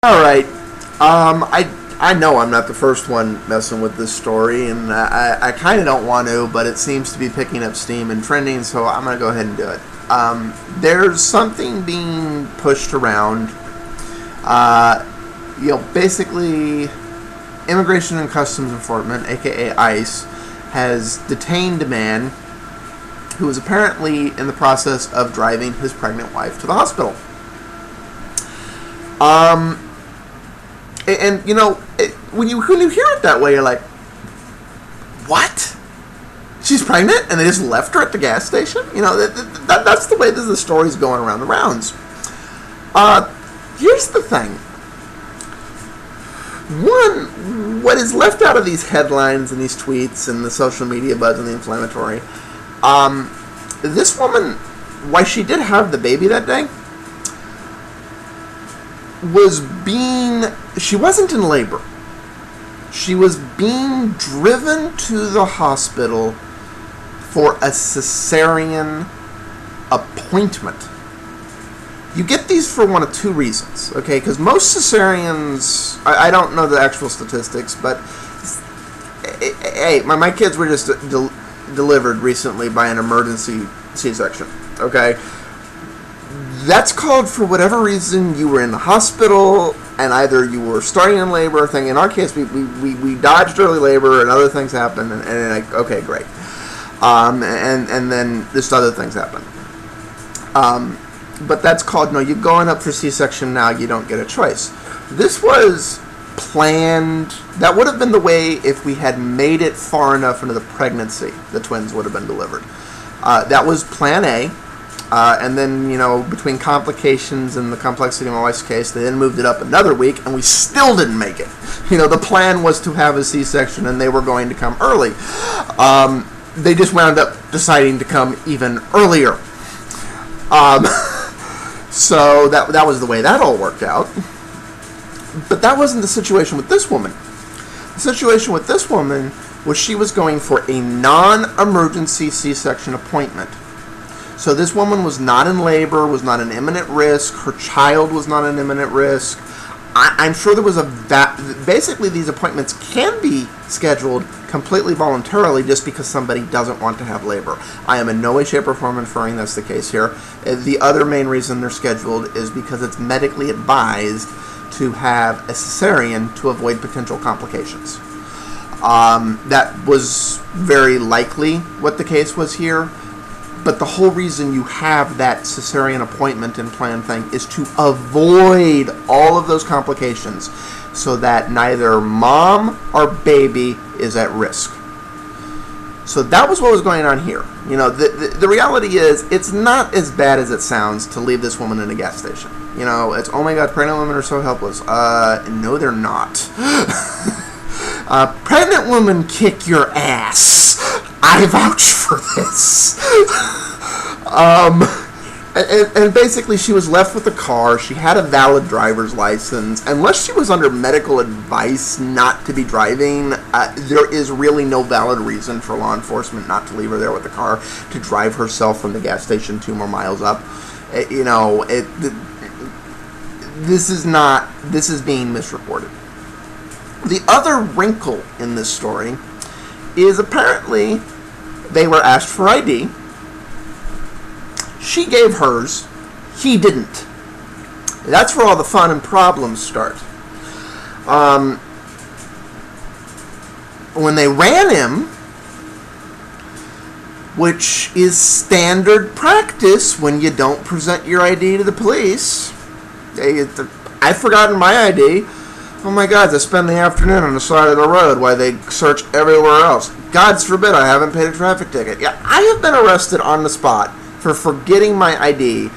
All right. I know I'm not the first one messing with this story, and I kind of don't want to, but it seems to be picking up steam and trending, so I'm gonna go ahead and do it. There's something being pushed around. Basically, Immigration and Customs Enforcement, aka ICE, has detained a man who was apparently in the process of driving his pregnant wife to the hospital. When you hear it that way, you're like, what? She's pregnant, and they just left her at the gas station? That's the way the story's going around the rounds. Here's the thing. One, what is left out of these headlines and these tweets and the social media buzz and the inflammatory, this woman, why she did have the baby that day, she wasn't in labor. She was being driven to the hospital for a cesarean appointment. You get these for one of two reasons, okay? Because most cesareans, I don't know the actual statistics, but hey, my kids were just delivered recently by an emergency C-section, okay? That's called, for whatever reason, you were in the hospital, and either you were starting in labor or thing. In our case, we dodged early labor, and other things happened, and like, okay, great. And then just other things happened. But that's called, no, you're going up for C-section now, you don't get a choice. This was planned. That would have been the way if we had made it far enough into the pregnancy, the twins would have been delivered. That was plan A. And then, between complications and the complexity of my wife's case, they then moved it up another week, and we still didn't make it. The plan was to have a C-section, and they were going to come early. They just wound up deciding to come even earlier. So that was the way that all worked out. But that wasn't the situation with this woman. The situation with this woman was she was going for a non-emergency C-section appointment. So this woman was not in labor, was not an imminent risk. Her child was not an imminent risk. I'm sure there was basically these appointments can be scheduled completely voluntarily just because somebody doesn't want to have labor. I am in no way, shape, or form inferring that's the case here. The other main reason they're scheduled is because it's medically advised to have a cesarean to avoid potential complications. That was very likely what the case was here. But the whole reason you have that cesarean appointment and plan thing is to avoid all of those complications so that neither mom or baby is at risk. So that was what was going on here. The reality is it's not as bad as it sounds to leave this woman in a gas station. It's, oh my God, pregnant women are so helpless. No, they're not. Pregnant women kick your ass. I vouch for this. And basically she was left with a car. She had a valid driver's license. Unless she was under medical advice not to be driving, there is really no valid reason for law enforcement not to leave her there with the car to drive herself from the gas station 2 more miles up. This is being misreported. The other wrinkle in this story is apparently they were asked for ID. She gave hers. He didn't. That's where all the fun and problems start. When they ran him, which is standard practice when you don't present your ID to the police, I've forgotten my ID. Oh my God, they spend the afternoon on the side of the road while they search everywhere else. God forbid I haven't paid a traffic ticket. Yeah, I have been arrested on the spot for forgetting my ID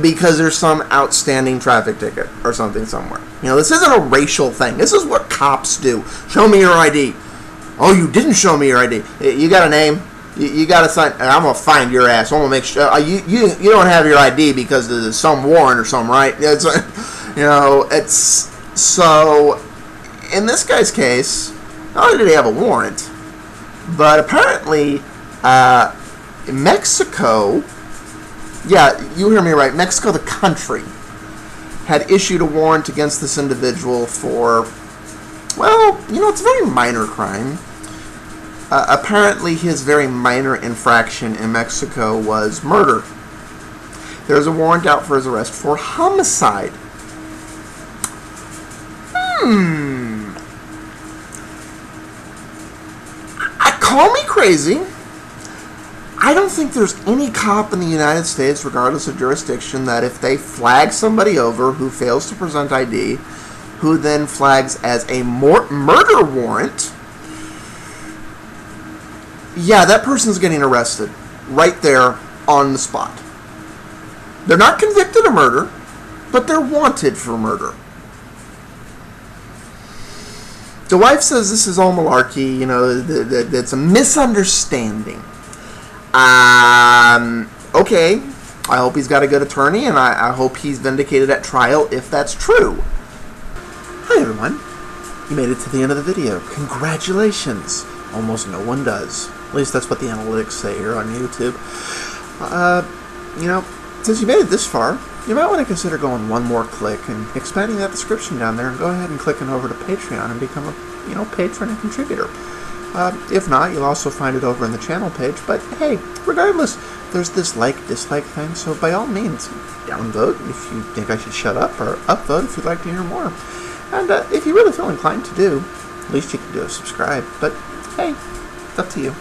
because there's some outstanding traffic ticket or something somewhere. This isn't a racial thing. This is what cops do. Show me your ID. Oh, you didn't show me your ID. You got a name? You got to sign. I'm going to find your ass. I'm going to make sure. You don't have your ID because there's some warrant or something, right? It's... So, in this guy's case, not only did he have a warrant, but apparently Mexico, yeah, you hear me right, Mexico, the country, had issued a warrant against this individual for, well, it's a very minor crime. Apparently, his very minor infraction in Mexico was murder. There's a warrant out for his arrest for homicide. Call me crazy. I don't think there's any cop in the United States, regardless of jurisdiction, that if they flag somebody over who fails to present ID, who then flags as a murder warrant, yeah, that person's getting arrested right there on the spot. They're not convicted of murder, but they're wanted for murder. The wife says this is all malarkey, that it's a misunderstanding. Okay, I hope he's got a good attorney, and I hope he's vindicated at trial if that's true. Hi everyone, you made it to the end of the video. Congratulations. Almost no one does. At least that's what the analytics say here on YouTube. Since you made it this far, you might want to consider going one more click and expanding that description down there, and go ahead and clicking over to Patreon and become a patron and contributor. If not, you'll also find it over in the channel page. But hey, regardless, there's this like-dislike thing, so by all means, downvote if you think I should shut up, or upvote if you'd like to hear more. And if you really feel inclined to do, at least you can do a subscribe. But hey, it's up to you.